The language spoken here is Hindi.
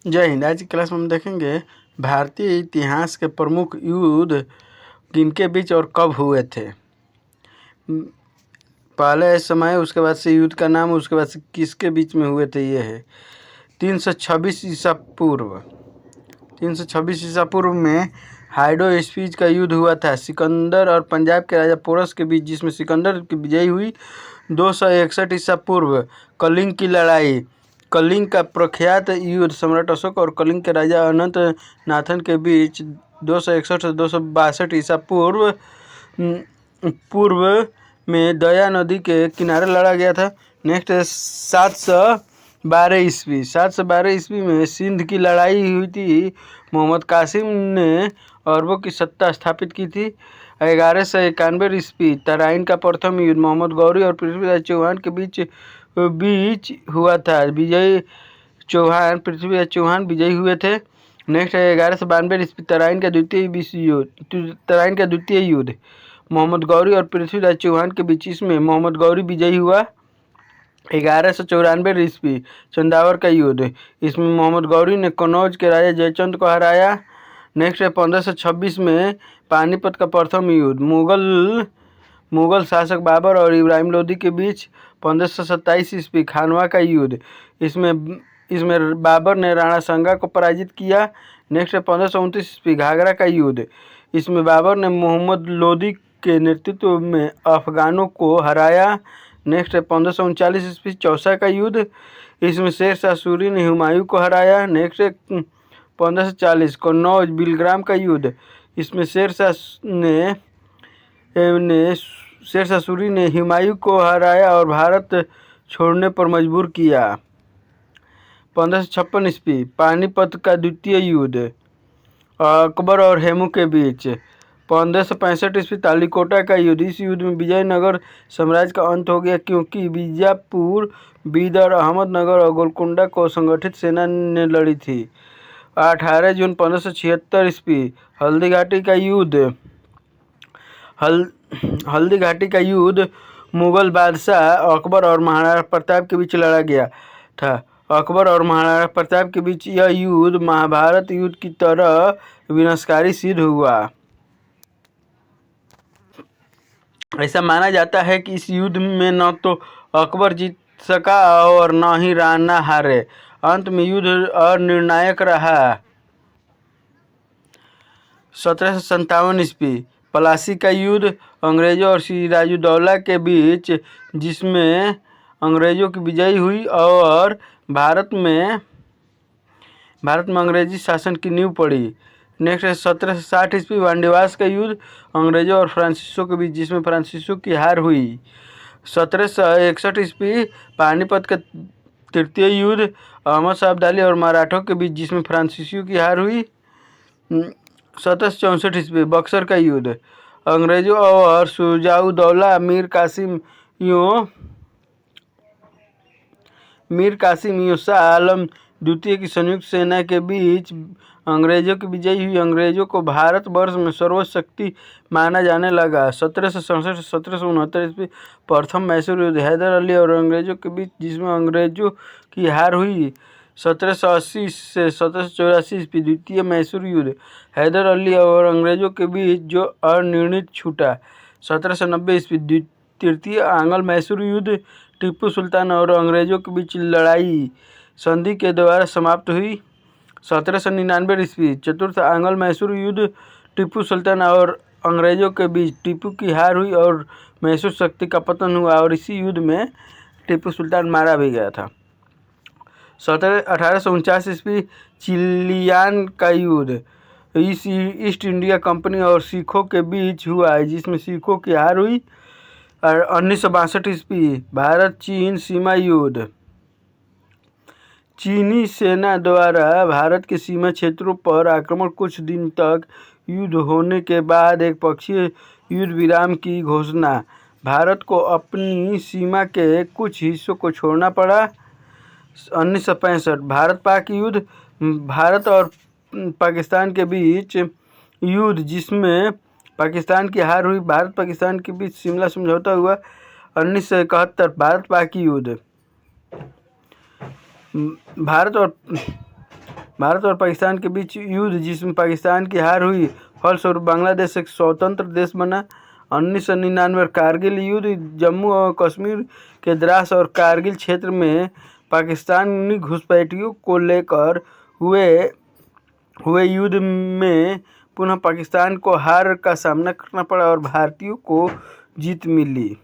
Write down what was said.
जय हिंद। आज की क्लास में हम देखेंगे भारतीय इतिहास के प्रमुख युद्ध किनके बीच और कब हुए थे। पहले समय, उसके बाद से युद्ध का नाम, उसके बाद से किसके बीच में हुए थे। ये है 326 ईसा पूर्व। 326 ईसा पूर्व में हाइडोस्पीज का युद्ध हुआ था सिकंदर और पंजाब के राजा पोरस के बीच, जिसमें सिकंदर की विजयी हुई। 261 ईसा पूर्व कलिंग की लड़ाई। कलिंग का प्रख्यात युद्ध सम्राट अशोक और कलिंग के राजा अनंत नाथन के बीच 261 से 262 ईसा पूर्व में दया नदी के किनारे लड़ा गया था। नेक्स्ट है 712 ईस्वी में सिंध की लड़ाई हुई थी। मोहम्मद कासिम ने अरबों की सत्ता स्थापित की थी। 1191 ईस्वी तराइन का प्रथम युद्ध मोहम्मद गौरी और पृथ्वीराज चौहान के बीच हुआ था। पृथ्वीराज चौहान विजयी हुए थे। नेक्स्ट है 1192 ईस्वी तराइन का द्वितीय युद्ध मोहम्मद गौरी और पृथ्वीराज चौहान के बीच, इसमें मोहम्मद गौरी विजयी हुआ। 1194 ईस्वी चंदावर का युद्ध, इसमें मोहम्मद गौरी ने कन्नौज के राजा जयचंद को हराया। नेक्स्ट है 1526 में पानीपत का प्रथम युद्ध मुगल शासक बाबर और इब्राहिम लोदी के बीच। 1527 ईस्वी खानवा का युद्ध, इसमें बाबर ने राणा संगा को पराजित किया। नेक्स्ट है 1529 ईस्वी घाघरा का युद्ध, इसमें बाबर ने मोहम्मद लोदी के नेतृत्व में अफगानों को हराया। नेक्स्ट है 1539 ईस्वी चौसा का युद्ध, इसमें शेर शाह सूरी ने हुमायूं को हराया। नेक्स्ट है 1540 कन्नौज बिलग्राम का युद्ध, इसमें शेर शाह सूरी ने हुमायूं को हराया और भारत छोड़ने पर मजबूर किया। 1556 ईस्वी पानीपत का द्वितीय युद्ध अकबर और हेमू के बीच। 1565 ईस्वी तालीकोटा का युद्ध, इस युद्ध में विजयनगर साम्राज्य का अंत हो गया, क्योंकि बीजापुर, बीदर, अहमदनगर और गोलकुंडा को संगठित सेना ने लड़ी थी। 18 जून 1576 ईस्वी हल्दी घाटी का युद्ध मुगल बादशाह अकबर और महाराणा प्रताप के बीच लड़ा गया था। अकबर और महाराणा प्रताप के बीच यह युद्ध महाभारत युद्ध की तरह विनाशकारी सिद्ध हुआ। ऐसा माना जाता है कि इस युद्ध में न तो अकबर जीत सका और न ही राणा हारे। अंत में युद्ध अनिर्णायक रहा। 1757 ईस्वी प्लासी का युद्ध अंग्रेजों और सिराजुद्दौला के बीच, जिसमें अंग्रेजों की विजय हुई और भारत में अंग्रेजी शासन की नींव पड़ी। नेक्स्ट है 1760 ईस्वी वांडीवास का युद्ध अंग्रेजों और फ्रांसीसियों के बीच, जिसमें फ्रांसीसियों की हार हुई। 1761 ईस्वी पानीपत का तृतीय युद्ध अहमद शाह अब्दाली और मराठों के बीच, जिसमें फ्रांसीसियों की हार हुई। 1764 ईस्वी बक्सर का युद्ध अंग्रेजों और शुजाउद्दौला मीर कासिम शाह आलम द्वितीय की संयुक्त सेना के बीच अंग्रेजों की विजय हुई। अंग्रेजों को भारतवर्ष में सर्वोच्च शक्ति माना जाने लगा। 1767 से 1769 ईस्वी प्रथम मैसूर युद्ध हैदर अली और अंग्रेजों के बीच, जिसमें अंग्रेजों की हार हुई। 1780 से 1784 ईस्वी द्वितीय मैसूर युद्ध हैदर अली और अंग्रेजों के बीच, जो अनिर्णित छूटा। 1790 ईस्वी तृतीय आंग्ल मैसूर युद्ध टीपू सुल्तान और अंग्रेजों के बीच लड़ाई संधि के द्वारा समाप्त हुई। 1799 ईस्वी चतुर्थ आंग्ल मैसूर युद्ध टीपू सुल्तान और अंग्रेजों के बीच, टिप्पू की हार हुई और मैसूर शक्ति का पतन हुआ और इसी युद्ध में टीपू सुल्तान मारा भी गया था। 1849 ईस्वी चिलियान का युद्ध ईस्ट इंडिया कंपनी और सिखों के बीच हुआ, जिसमें सिखों की हार हुई। और 1962 ईस्वी भारत चीन सीमा युद्ध, चीनी सेना द्वारा भारत के सीमा क्षेत्रों पर आक्रमण। कुछ दिन तक युद्ध होने के बाद एक पक्षीय युद्ध विराम की घोषणा। भारत को अपनी सीमा के कुछ हिस्सों को छोड़ना पड़ा। 1965 भारत पाक युद्ध, भारत और पाकिस्तान के बीच युद्ध, जिसमें पाकिस्तान की हार हुई। भारत पाकिस्तान के बीच शिमला समझौता हुआ। 1971 भारत पाक युद्ध, भारत और भारत और पाकिस्तान के बीच युद्ध जिसमें पाकिस्तान की हार हुई, फलस्वरूप बांग्लादेश एक स्वतंत्र देश बना। 1999 कारगिल युद्ध, जम्मू और कश्मीर के द्रास और कारगिल क्षेत्र में पाकिस्तानी घुसपैठियों को लेकर हुए युद्ध में पुनः पाकिस्तान को हार का सामना करना पड़ा और भारतीयों को जीत मिली।